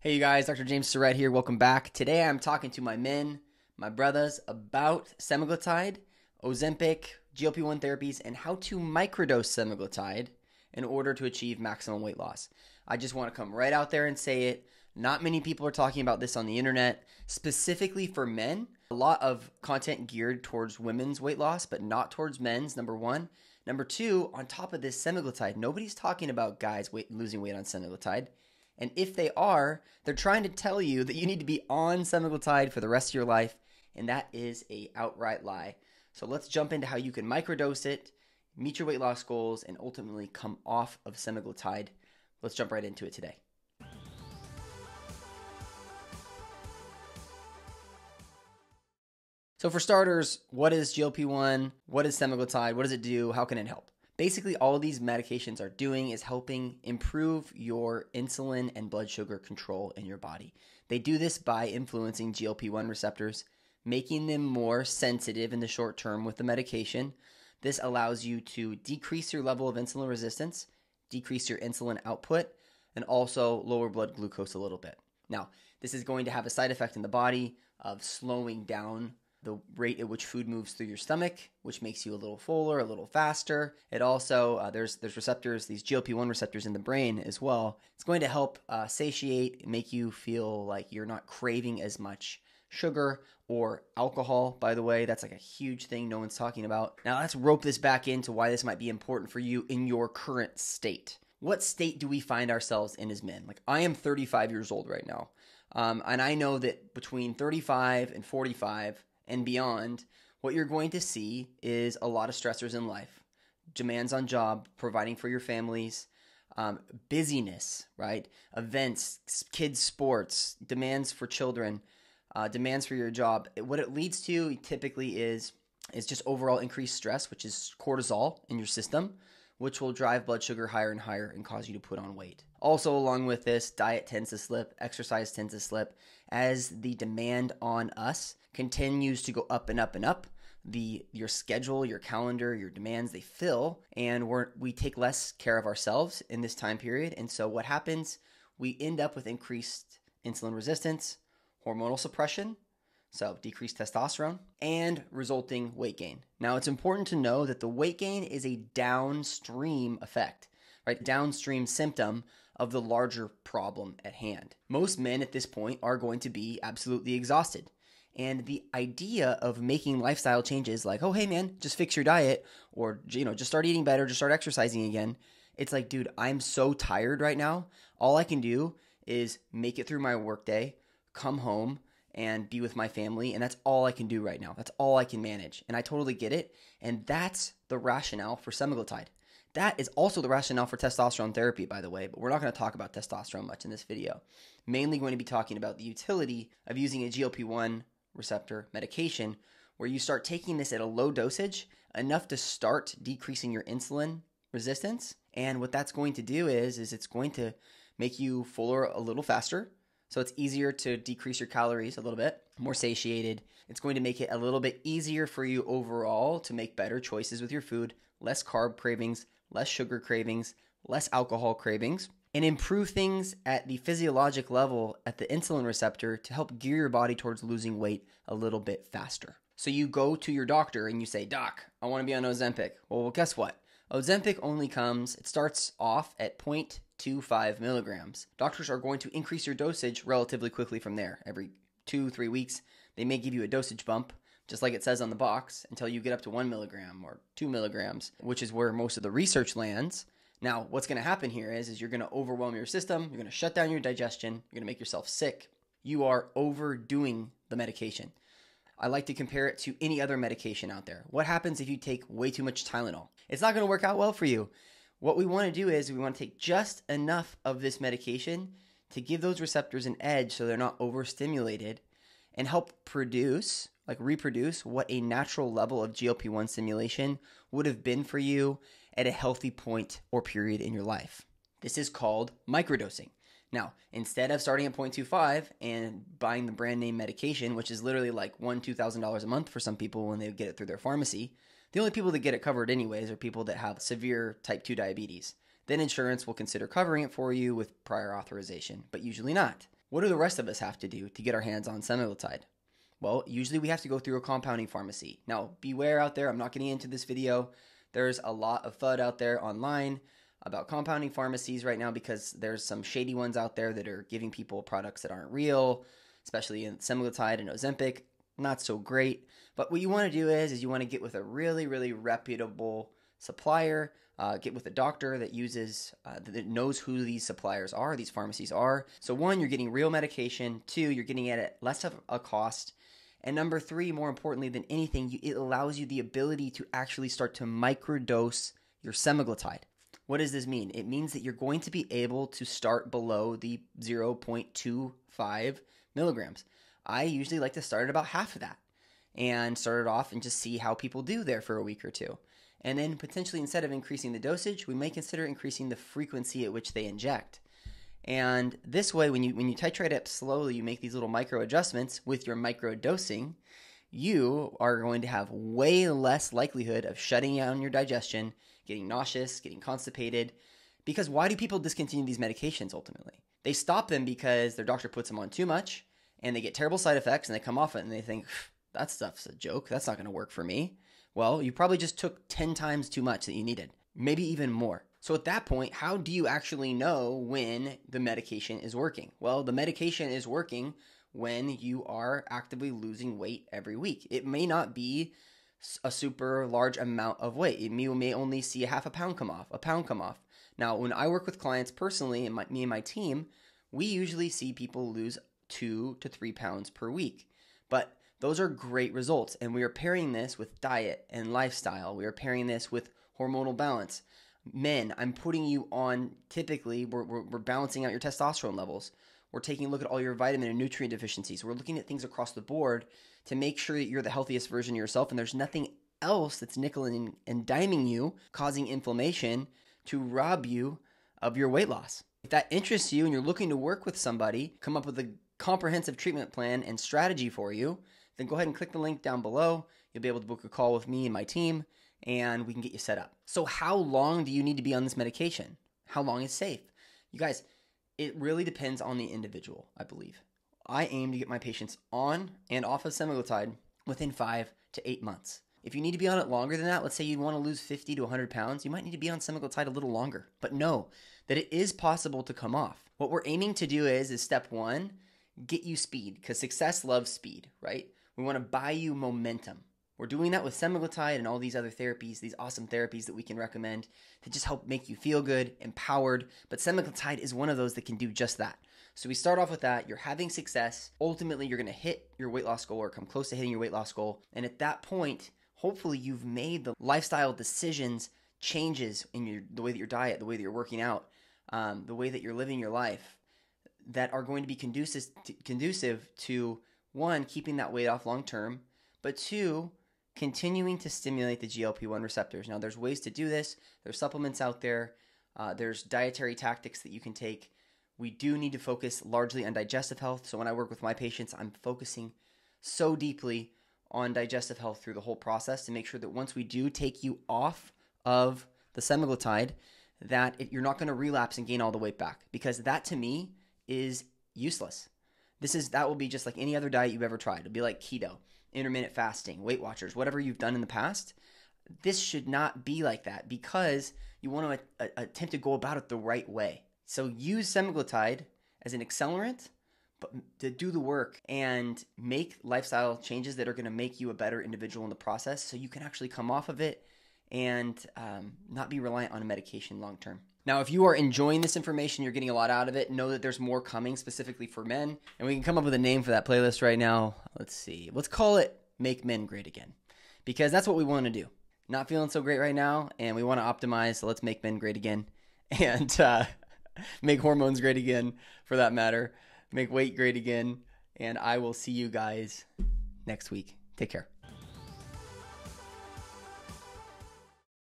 Hey you guys, Dr. James Stirrett here. Welcome back. Today I'm talking to my men, my brothers, about semaglutide, ozempic, GLP-1 therapies, and how to microdose semaglutide in order to achieve maximum weight loss. I just want to come right out there and say it. Not many people are talking about this on the internet, specifically for men. A lot of content geared towards women's weight loss, but not towards men's, number one. Number two, on top of this semaglutide, nobody's talking about guys losing weight on semaglutide. And if they are, they're trying to tell you that you need to be on semaglutide for the rest of your life, and that is a outright lie. So let's jump into how you can microdose it, meet your weight loss goals, and ultimately come off of semaglutide. Let's jump right into it today. So for starters, what is GLP-1? What is semaglutide? What does it do? How can it help? Basically, all of these medications are doing is helping improve your insulin and blood sugar control in your body. They do this by influencing GLP-1 receptors, making them more sensitive in the short term with the medication. This allows you to decrease your level of insulin resistance, decrease your insulin output, and also lower blood glucose a little bit. Now, this is going to have a side effect in the body of slowing down the rate at which food moves through your stomach, which makes you a little fuller, a little faster. It also, there's receptors, these GLP-1 receptors in the brain as well. It's going to help satiate, make you feel like you're not craving as much sugar or alcohol. By the way, that's like a huge thing no one's talking about. Now let's rope this back into why this might be important for you in your current state. What state do we find ourselves in as men? Like, I am 35 years old right now. And I know that between 35 and 45 and beyond, what you're going to see is a lot of stressors in life. Demands on job, providing for your families, busyness, right? Events, kids' sports, demands for children, demands for your job. What it leads to typically is just overall increased stress, which is cortisol in your system, which will drive blood sugar higher and higher and cause you to put on weight. Also, along with this, diet tends to slip, exercise tends to slip. As the demand on us continues to go up and up and up, your schedule, your calendar, your demands, they fill, and we take less care of ourselves in this time period. And so what happens, we end up with increased insulin resistance, hormonal suppression, so decreased testosterone, and resulting weight gain. Now, it's important to know that the weight gain is a downstream effect, right? Downstream symptom of the larger problem at hand. Most men at this point are going to be absolutely exhausted. And the idea of making lifestyle changes like, oh, hey man, just fix your diet, or, just start eating better, just start exercising again. It's like, dude, I'm so tired right now. All I can do is make it through my workday, come home, and be with my family, and that's all I can do right now. That's all I can manage, and I totally get it, and that's the rationale for semaglutide. That is also the rationale for testosterone therapy, by the way, but we're not going to talk about testosterone much in this video. Mainly going to be talking about the utility of using a GLP-1 receptor medication where you start taking this at a low dosage, enough to start decreasing your insulin resistance, and what that's going to do is it's going to make you fuller a little faster. So it's easier to decrease your calories a little bit, more satiated. It's going to make it a little bit easier for you overall to make better choices with your food, less carb cravings, less sugar cravings, less alcohol cravings, and improve things at the physiologic level at the insulin receptor to help gear your body towards losing weight a little bit faster. So you go to your doctor and you say, Doc, I want to be on Ozempic. Well, guess what? Ozempic it starts off at 0.25 milligrams. Doctors are going to increase your dosage relatively quickly from there. Every 2-3 weeks, they may give you a dosage bump, just like it says on the box, until you get up to 1 milligram or 2 milligrams, which is where most of the research lands. Now, what's going to happen here is you're going to overwhelm your system, you're going to shut down your digestion, you're going to make yourself sick. You are overdoing the medication. I like to compare it to any other medication out there. What happens if you take way too much Tylenol? It's not going to work out well for you. What we want to do is we want to take just enough of this medication to give those receptors an edge so they're not overstimulated and help reproduce what a natural level of GLP-1 stimulation would have been for you at a healthy point or period in your life. This is called microdosing. Now, instead of starting at 0.25 and buying the brand name medication, which is literally like $2,000 a month for some people when they get it through their pharmacy, the only people that get it covered anyways are people that have severe type 2 diabetes. Then insurance will consider covering it for you with prior authorization, but usually not. What do the rest of us have to do to get our hands on semaglutide? Well, usually we have to go through a compounding pharmacy. Now, beware out there, I'm not getting into this video. There's a lot of FUD out there online about compounding pharmacies right now because there's some shady ones out there that are giving people products that aren't real, especially in semaglutide and ozempic. Not so great. But what you want to do is you want to get with a really, really reputable supplier. Get with a doctor that that knows who these suppliers are, these pharmacies are. So one, you're getting real medication. Two, you're getting it at less of a cost. And number three, more importantly than anything, it allows you the ability to actually start to microdose your semaglutide. What does this mean? It means that you're going to be able to start below the 0.25 milligrams. I usually like to start at about half of that and start it off and just see how people do there for a week or two. And then potentially, instead of increasing the dosage, we may consider increasing the frequency at which they inject. And this way, when you titrate up slowly, you make these little micro adjustments with your microdosing, you are going to have way less likelihood of shutting down your digestion, getting nauseous, getting constipated. Because why do people discontinue these medications ultimately? They stop them because their doctor puts them on too much and they get terrible side effects and they come off it and they think, that stuff's a joke. That's not going to work for me. Well, you probably just took 10 times too much that you needed, maybe even more. So at that point, how do you actually know when the medication is working? Well, the medication is working when you are actively losing weight every week. It may not be a super large amount of weight. You may only see a half a pound come off. Now, when I work with clients personally, and me and my team, we usually see people lose 2 to 3 pounds per week. But those are great results. And we are pairing this with diet and lifestyle. We are pairing this with hormonal balance. Men, I'm putting you on, typically, we're balancing out your testosterone levels. We're taking a look at all your vitamin and nutrient deficiencies. We're looking at things across the board to make sure that you're the healthiest version of yourself and there's nothing else that's nickeling and diming you, causing inflammation to rob you of your weight loss. If that interests you and you're looking to work with somebody, come up with a comprehensive treatment plan and strategy for you, then go ahead and click the link down below. You'll be able to book a call with me and my team, and we can get you set up. So how long do you need to be on this medication? How long is safe? You guys, it really depends on the individual, I believe. I aim to get my patients on and off of semaglutide within 5 to 8 months. If you need to be on it longer than that, let's say you want to lose 50 to 100 pounds, you might need to be on semaglutide a little longer. But know that it is possible to come off. What we're aiming to do is step one, get you speed, because success loves speed, right? We want to buy you momentum. We're doing that with semaglutide and all these other therapies, these awesome therapies that we can recommend to just help make you feel good, empowered. But semaglutide is one of those that can do just that. So we start off with that. You're having success. Ultimately, you're going to hit your weight loss goal or come close to hitting your weight loss goal. And at that point, hopefully you've made the lifestyle decisions, changes in the way that your diet, the way that you're working out, the way that you're living your life that are going to be conducive to, one, keeping that weight off long term, but two, continuing to stimulate the GLP-1 receptors. Now, there's ways to do this. There's supplements out there. There's dietary tactics that you can take. We do need to focus largely on digestive health. So when I work with my patients, I'm focusing so deeply on digestive health through the whole process to make sure that once we do take you off of the semaglutide, that you're not going to relapse and gain all the weight back, because that to me is useless. That will be just like any other diet you've ever tried. It'll be like keto, intermittent fasting, Weight Watchers, whatever you've done in the past. This should not be like that, because you want to attempt to go about it the right way. So use semaglutide as an accelerant, but to do the work and make lifestyle changes that are going to make you a better individual in the process, so you can actually come off of it and not be reliant on a medication long term. Now, if you are enjoying this information, you're getting a lot out of it, know that there's more coming specifically for men, and we can come up with a name for that playlist right now. Let's see. Let's call it Make Men Great Again, because that's what we want to do. Not feeling so great right now, and we want to optimize, so let's make men great again, and make hormones great again, for that matter, make weight great again, and I will see you guys next week. Take care.